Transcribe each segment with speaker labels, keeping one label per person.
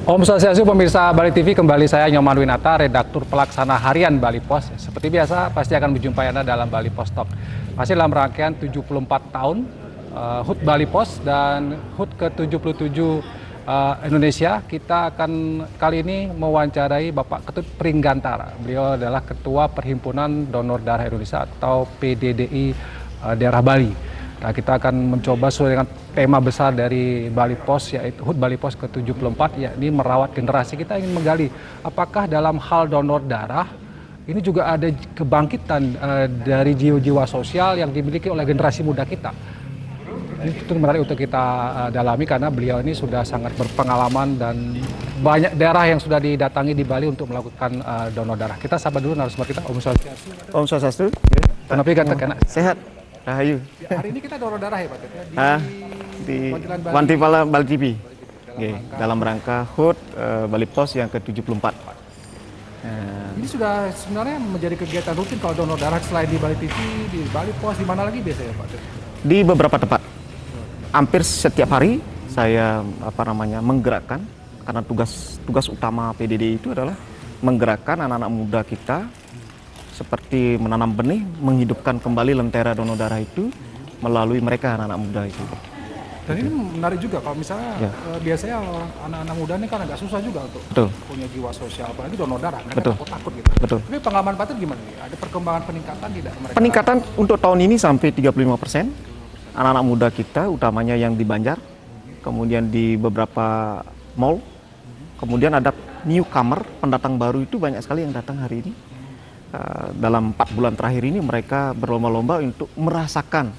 Speaker 1: Om Swastiastu pemirsa Bali TV, kembali saya Nyoman Winata, redaktur pelaksana harian Bali Pos. Seperti biasa, pasti akan menjumpai Anda dalam Bali Pos Talk. Masih dalam rangkaian 74 tahun HUT Bali Pos dan HUT ke-77 Indonesia. Kita akan kali ini mewawancarai Bapak Ketut Pringgantara. Beliau adalah Ketua Perhimpunan Donor Darah Indonesia atau PDDI daerah Bali. Nah, kita akan mencoba sesuai dengan tema besar dari Bali Pos, yaitu HUT Bali Pos ke-74, yakni merawat generasi. Kita ingin menggali apakah dalam hal donor darah ini juga ada kebangkitan dari jiwa-jiwa sosial yang dimiliki oleh generasi muda kita. Ini tentu menarik untuk kita dalami karena beliau ini sudah sangat berpengalaman dan banyak daerah yang sudah didatangi di Bali untuk melakukan donor darah. Kita sabar dulu narasumber kita, Om Swastiastu.
Speaker 2: Om Swastiastu.
Speaker 1: Kenapa kan terkena?
Speaker 2: Sehat. Rahayu.
Speaker 1: Ya, hari ini kita donor darah ya Pak Tet,
Speaker 2: di Wantipala Bali TV. Dalam rangka HUT Bali Pos yang ke-74.
Speaker 1: Ini sudah sebenarnya menjadi kegiatan rutin kalau donor darah selain di Bali TV, di Bali Pos, di mana lagi biasanya Pak Tet?
Speaker 2: Di beberapa tempat. Hampir setiap hari saya menggerakkan, karena tugas utama PDD itu adalah menggerakkan anak-anak muda kita seperti menanam benih, menghidupkan kembali lentera donor darah itu melalui mereka anak-anak muda itu.
Speaker 1: Dan ini menarik juga kalau misalnya biasanya anak-anak muda ini kan agak susah juga untuk punya jiwa sosial, apalagi donor darah, mereka takut-takut gitu.
Speaker 2: Betul.
Speaker 1: Tapi pengalaman Pak Tet gimana nih? Ada perkembangan peningkatan tidak mereka?
Speaker 2: Peningkatan untuk tahun ini sampai 35%. Anak-anak muda kita, utamanya yang di Banjar, kemudian di beberapa mall, kemudian ada newcomer, pendatang baru itu banyak sekali yang datang hari ini. Dalam 4 bulan terakhir ini mereka berlomba-lomba untuk merasakan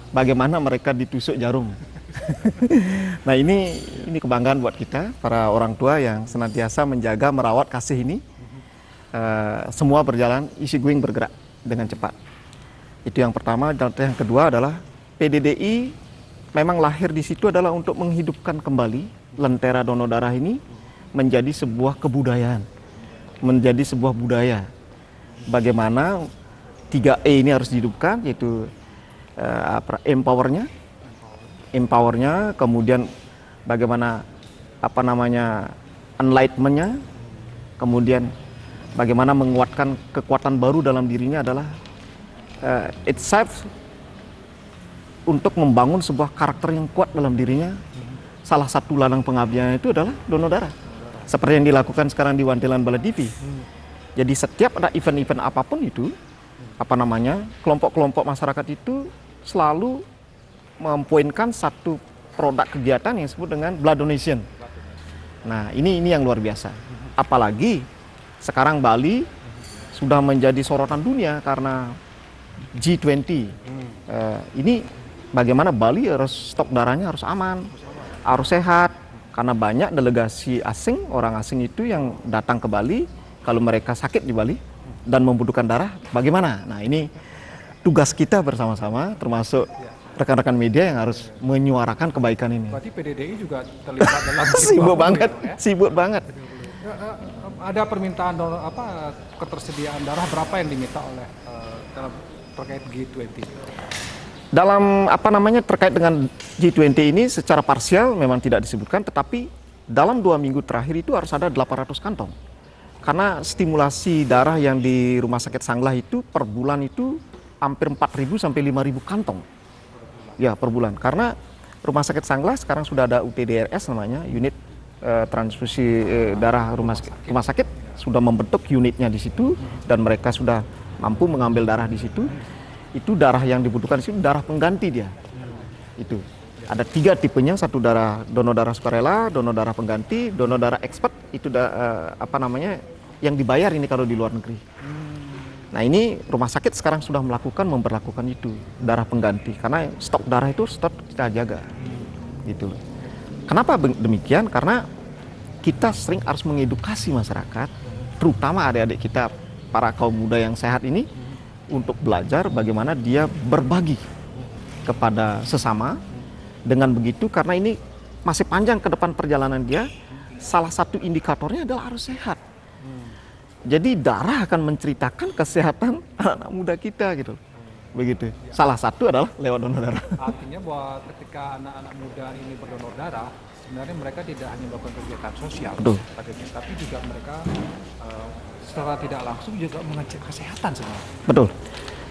Speaker 2: bagaimana mereka ditusuk jarum. Nah ini kebanggaan buat kita, para orang tua yang senantiasa menjaga, merawat kasih ini. Semua berjalan, easy going, bergerak dengan cepat. Itu yang pertama. Dan yang kedua adalah PDDI memang lahir di situ adalah untuk menghidupkan kembali lentera donor darah ini menjadi sebuah kebudayaan, menjadi sebuah budaya. Bagaimana 3E ini harus dihidupkan, yaitu empowernya, kemudian bagaimana enlightenmentnya, kemudian bagaimana menguatkan kekuatan baru dalam dirinya adalah itself untuk membangun sebuah karakter yang kuat dalam dirinya. Salah satu ladang pengabdian itu adalah donor darah, seperti yang dilakukan sekarang di Wantilan Bala TV. Jadi setiap ada event-event apapun itu, kelompok-kelompok masyarakat itu selalu mempoinkan satu produk kegiatan yang disebut dengan blood donation. Nah, ini yang luar biasa. Apalagi sekarang Bali sudah menjadi sorotan dunia karena G20. Ini bagaimana Bali harus stok darahnya harus aman, harus sehat, karena banyak delegasi asing, orang asing itu yang datang ke Bali. Kalau mereka sakit di Bali dan membutuhkan darah, bagaimana? Nah, ini tugas kita bersama-sama, termasuk rekan-rekan media yang harus menyuarakan kebaikan ini.
Speaker 1: Berarti PDDI juga terlibat dalam
Speaker 2: sibuk banget.
Speaker 1: Ada permintaan donor ketersediaan darah berapa yang diminta oleh dalam terkait G20?
Speaker 2: Dalam terkait dengan G20 ini secara parsial memang tidak disebutkan, tetapi dalam 2 minggu terakhir itu harus ada 800 kantong. Karena stimulasi darah yang di Rumah Sakit Sanglah itu per bulan itu hampir 4.000 sampai 5.000 kantong. Ya, per bulan. Karena Rumah Sakit Sanglah sekarang sudah ada UTDRS namanya, unit transfusi darah rumah sakit sudah membentuk unitnya di situ dan mereka sudah mampu mengambil darah di situ. Itu darah yang dibutuhkan di situ darah pengganti dia. Itu. Ada 3 tipenya, satu donor darah sukarela, donor darah pengganti, donor darah expert, itu yang dibayar ini kalau di luar negeri. Nah, ini rumah sakit sekarang sudah memperlakukan itu, darah pengganti, karena stok darah itu stok kita jaga. Gitu. Kenapa demikian? Karena kita sering harus mengedukasi masyarakat, terutama adik-adik kita, para kaum muda yang sehat ini, untuk belajar bagaimana dia berbagi kepada sesama. Dengan begitu, karena ini masih panjang ke depan perjalanan dia, salah satu indikatornya adalah harus sehat. Jadi darah akan menceritakan kesehatan anak muda kita gitu. begitu. Salah satu adalah lewat donor darah.
Speaker 1: Artinya bahwa ketika anak-anak muda ini berdonor darah, sebenarnya mereka tidak hanya melakukan kegiatan sosial,
Speaker 2: Betul.
Speaker 1: tapi juga mereka secara tidak langsung juga mengecek kesehatan sebenarnya.
Speaker 2: Betul.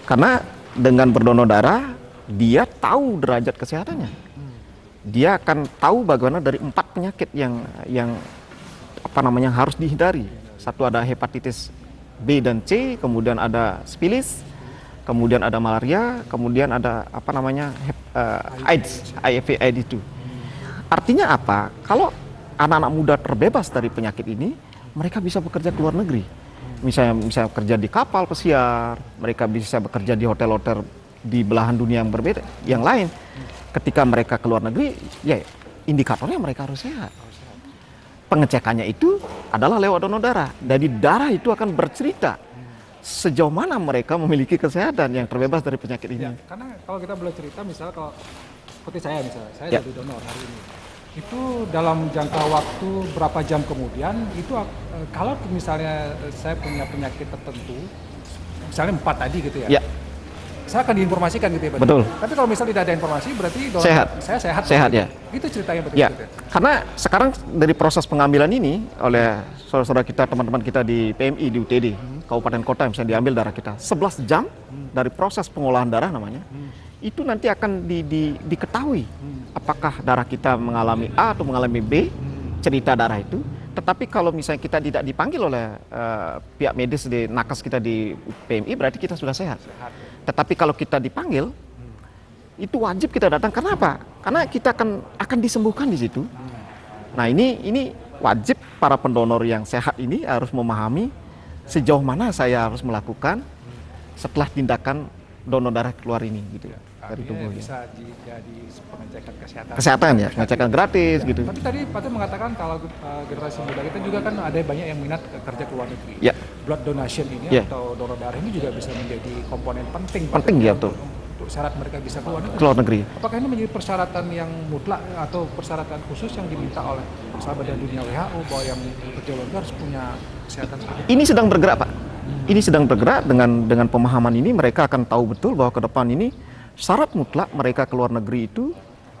Speaker 2: Karena dengan berdonor darah, dia tahu derajat kesehatannya. Dia akan tahu bagaimana dari 4 penyakit yang harus dihindari. Satu ada hepatitis B dan C, kemudian ada sifilis, kemudian ada malaria, kemudian ada AIDS, HIV/AIDS itu. Artinya apa? Kalau anak-anak muda terbebas dari penyakit ini, mereka bisa bekerja ke luar negeri. Misalnya bekerja di kapal pesiar, mereka bisa bekerja di hotel-hotel di belahan dunia yang berbeda, yang lain. Ketika mereka ke luar negeri, ya indikatornya mereka harus sehat. Pengecekannya itu adalah lewat donor darah. Dari darah itu akan bercerita sejauh mana mereka memiliki kesehatan yang terbebas dari penyakit ini.
Speaker 1: Ya, karena kalau kita boleh cerita, misalnya kalau seperti saya
Speaker 2: Ya.
Speaker 1: jadi donor hari ini. Itu dalam jangka waktu berapa jam kemudian, itu kalau misalnya saya punya penyakit tertentu, misalnya 4 tadi gitu ya.
Speaker 2: Ya.
Speaker 1: Saya akan diinformasikan gitu ya, Pak.
Speaker 2: Betul.
Speaker 1: Tapi kalau misalnya tidak ada informasi, berarti
Speaker 2: Sehat.
Speaker 1: saya sehat.
Speaker 2: Sehat, ya.
Speaker 1: Itu ceritanya betul.
Speaker 2: Ya, karena sekarang dari proses pengambilan ini oleh saudara-saudara kita, teman-teman kita di PMI, di UTD, kabupaten kota, misalnya diambil darah kita, 11 jam dari proses pengolahan darah namanya, itu nanti akan diketahui apakah darah kita mengalami A atau mengalami B, cerita darah itu. Tetapi kalau misalnya kita tidak dipanggil oleh pihak medis di nakes kita di PMI, berarti kita sudah sehat. Tetapi kalau kita dipanggil, itu wajib kita datang. Kenapa? Karena kita akan disembuhkan di situ. Nah, ini wajib para pendonor yang sehat ini harus memahami sejauh mana saya harus melakukan setelah tindakan donor darah keluar ini, gitu ya, dari tubuh.
Speaker 1: Bisa jadi pengecekan kesehatan.
Speaker 2: Kesehatan ya, pengecekan gratis
Speaker 1: Ya,
Speaker 2: gitu.
Speaker 1: tapi tadi Pak Teh mengatakan kalau generasi muda kita juga kan ada banyak yang minat kerja ke luar negeri.
Speaker 2: Ya.
Speaker 1: Blood donation ini
Speaker 2: Ya.
Speaker 1: atau donor darah ini juga bisa menjadi komponen penting.
Speaker 2: Penting, ya, betul.
Speaker 1: Untuk syarat mereka bisa keluar negeri.
Speaker 2: Keluar negeri.
Speaker 1: Apakah ini menjadi persyaratan yang mutlak atau persyaratan khusus yang diminta oleh Badan Dunia WHO bahwa yang kerja luar negeri harus punya kesehatan seperti itu?
Speaker 2: Ini sedang bergerak, Pak. Ini sedang bergerak dengan pemahaman ini, mereka akan tahu betul bahwa ke depan ini syarat mutlak mereka ke luar negeri itu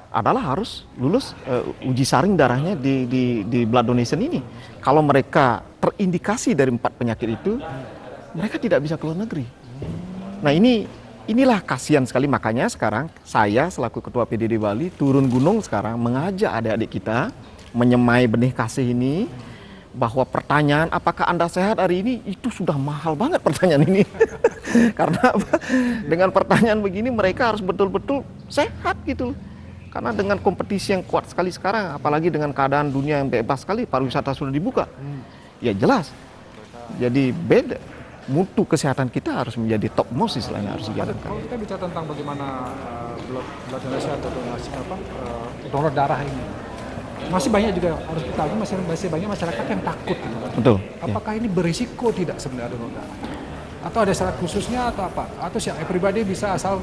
Speaker 2: adalah harus lulus uji saring darahnya di blood donation ini. Kalau mereka terindikasi dari 4 penyakit itu, mereka tidak bisa ke luar negeri. Nah, inilah kasihan sekali, makanya sekarang saya selaku Ketua PDD Bali turun gunung sekarang mengajak adik-adik kita menyemai benih kasih ini, bahwa pertanyaan apakah Anda sehat hari ini itu sudah mahal banget pertanyaan ini. Karena apa? Dengan pertanyaan begini mereka harus betul-betul sehat gitu loh. Karena dengan kompetisi yang kuat sekali sekarang, apalagi dengan keadaan dunia yang bebas sekali, pariwisata sudah dibuka. Ya jelas. Jadi beda. Mutu kesehatan kita harus menjadi topmost istilahnya, harus dijalankan.
Speaker 1: Kalau kita bicara tentang bagaimana blood donation atau donasi donor darah ini, masih banyak juga harus kita akui, masih banyak masyarakat yang takut. Gitu.
Speaker 2: Betul.
Speaker 1: Apakah ini berisiko tidak sebenarnya donor darah? Atau ada syarat khususnya atau apa? Atau siapa pribadi bisa asal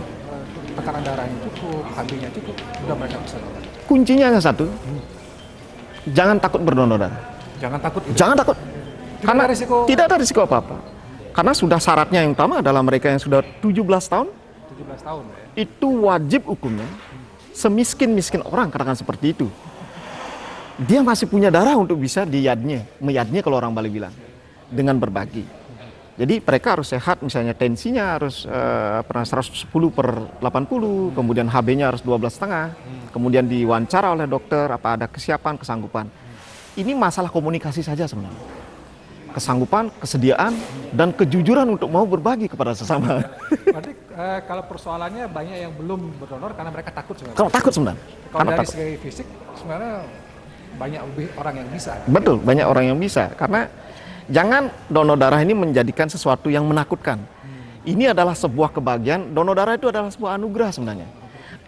Speaker 1: tekanan darahnya cukup, HB-nya cukup, sudah mereka bisa donor.
Speaker 2: Kuncinya hanya satu, jangan takut berdonor darah.
Speaker 1: Jangan takut. Gitu.
Speaker 2: Jangan takut. Karena tidak ada risiko apa-apa. Karena sudah syaratnya yang utama adalah mereka yang sudah 17 tahun,
Speaker 1: 17 tahun ya.
Speaker 2: itu wajib hukumnya, semiskin-miskin orang katakan seperti itu. Dia masih punya darah untuk bisa meyadnya kalau orang Bali bilang, dengan berbagi. Jadi mereka harus sehat, misalnya tensinya harus 110/80, kemudian HB-nya harus 12,5, kemudian diwawancara oleh dokter, apa ada kesiapan, kesanggupan. Ini masalah komunikasi saja sebenarnya. Kesanggupan, kesediaan, dan kejujuran untuk mau berbagi kepada sesama.
Speaker 1: Berarti kalau persoalannya banyak yang belum berdonor karena mereka takut sebenarnya.
Speaker 2: Kalau takut sebenarnya.
Speaker 1: Kalau dari segi fisik sebenarnya banyak lebih orang yang bisa.
Speaker 2: Betul, banyak orang yang bisa. Karena jangan donor darah ini menjadikan sesuatu yang menakutkan. Ini adalah sebuah kebahagiaan. Donor darah itu adalah sebuah anugerah sebenarnya.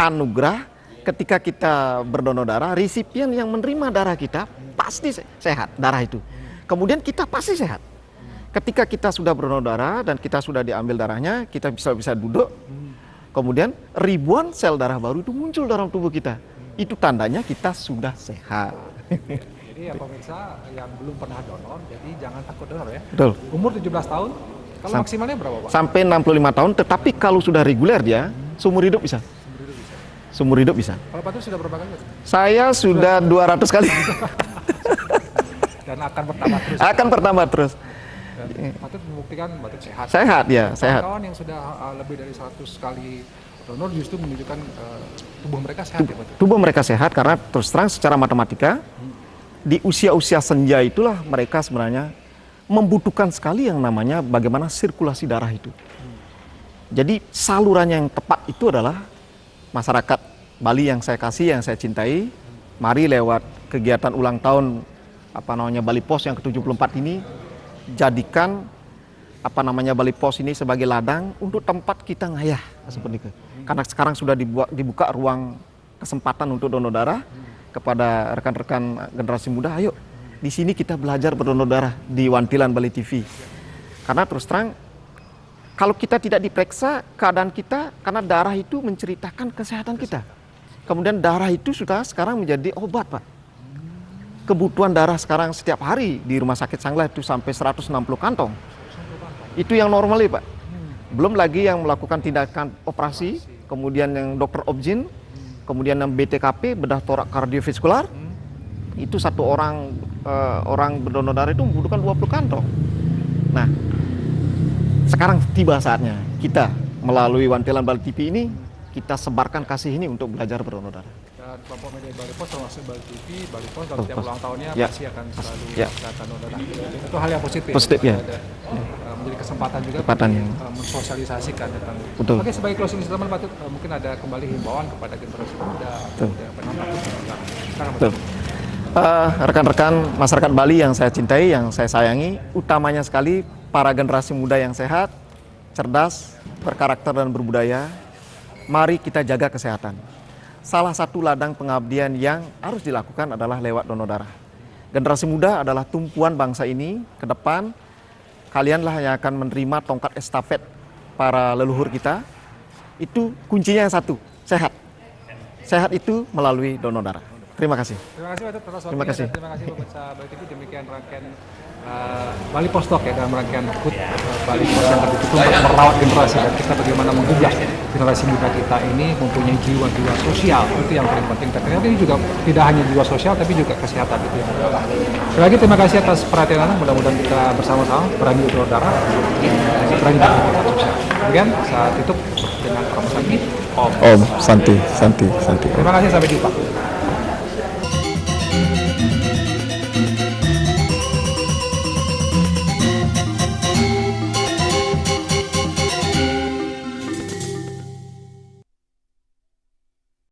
Speaker 2: Anugerah ketika kita berdonor darah, resipien yang menerima darah kita pasti sehat darah itu. Kemudian kita pasti sehat. Ketika kita sudah berdonor darah dan kita sudah diambil darahnya, kita bisa duduk. Kemudian ribuan sel darah baru itu muncul dalam tubuh kita. Itu tandanya kita sudah sehat.
Speaker 1: Jadi ya pemirsa yang belum pernah donor, jadi jangan takut donor ya.
Speaker 2: Betul.
Speaker 1: Umur 17 tahun Kalau maksimalnya berapa, Pak?
Speaker 2: Sampai 65 tahun, tetapi kalau sudah reguler dia, seumur hidup bisa. Seumur hidup bisa.
Speaker 1: Kalau Patut sudah berapa kali?
Speaker 2: Saya sudah 200 kali.
Speaker 1: Dan akan bertambah terus.
Speaker 2: Akan bertambah terus.
Speaker 1: Dan Patut membuktikan Patut sehat.
Speaker 2: Sehat ya, sehat.
Speaker 1: Kawan yang sudah lebih dari 100 kali donor justru menunjukkan tubuh mereka sehat ya, Patut.
Speaker 2: Tubuh mereka sehat karena terus terang secara matematika di usia-usia senja itulah mereka sebenarnya membutuhkan sekali yang namanya bagaimana sirkulasi darah itu. Jadi salurannya yang tepat itu adalah masyarakat Bali yang saya kasih, yang saya cintai. Mari lewat kegiatan ulang tahun Bali Pos yang ke-74 ini jadikan Bali Pos ini sebagai ladang untuk tempat kita ngayah seperti itu. Karena sekarang sudah dibuka ruang kesempatan untuk donor darah kepada rekan-rekan generasi muda. Ayo di sini kita belajar berdonor darah di Wantilan Bali TV. Karena terus terang kalau kita tidak diperiksa keadaan kita, karena darah itu menceritakan kesehatan kita. Kemudian darah itu sudah sekarang menjadi obat, Pak. Kebutuhan darah sekarang setiap hari di Rumah Sakit Sanglah itu sampai 160 kantong. Itu yang normal ya, Pak. Belum lagi yang melakukan tindakan operasi, kemudian yang dokter objin, kemudian yang BTKP, bedah torak kardiovaskular. Itu satu orang berdonor darah itu membutuhkan 20 kantong. Nah, sekarang tiba saatnya kita melalui Wantilan Bali TV ini kita sebarkan kasih ini untuk belajar berdonor darah.
Speaker 1: Dan kelompok media Bali Pos termasuk Bali TV, Bali Pos dalam setiap ulang tahunnya pasti akan selalu melakukan donor darah. Itu hal yang positif.
Speaker 2: Positif ya.
Speaker 1: Menjadi kesempatan juga mensosialisasikan tentang.
Speaker 2: Betul.
Speaker 1: Oke, sebagai closing statement Patut, mungkin ada kembali himbauan kepada generasi muda yang penonton Patut.
Speaker 2: Rekan-rekan masyarakat Bali yang saya cintai, yang saya sayangi, utamanya sekali para generasi muda yang sehat, cerdas, berkarakter dan berbudaya. Mari kita jaga kesehatan. Salah satu ladang pengabdian yang harus dilakukan adalah lewat donor darah. Generasi muda adalah tumpuan bangsa ini ke depan. Kalianlah yang akan menerima tongkat estafet para leluhur kita. Itu kuncinya yang satu, sehat. Sehat itu melalui donor darah. Terima kasih.
Speaker 1: Terima kasih Patut atas waktunya.
Speaker 2: Terima kasih.
Speaker 1: Terima kasih pemirsa Bali TV. Demikian rangkaian Bali Pos Talk ya, dalam rangkaian HUT Bali Pos yang ke-74 untuk merawat generasi dan kita bagaimana menggugah generasi muda kita ini mempunyai jiwa-jiwa sosial. Itu yang paling penting. Ternyata ini juga tidak hanya jiwa sosial tapi juga kesehatan itu yang adalah. Sekali lagi terima kasih atas perhatian Anda. Mudah-mudahan kita bersama-sama berani donor darah, berani beraktivitas sosial. Kemudian saat itu dengan Om Santi,
Speaker 2: Om Santi.
Speaker 1: Terima kasih, sampai jumpa.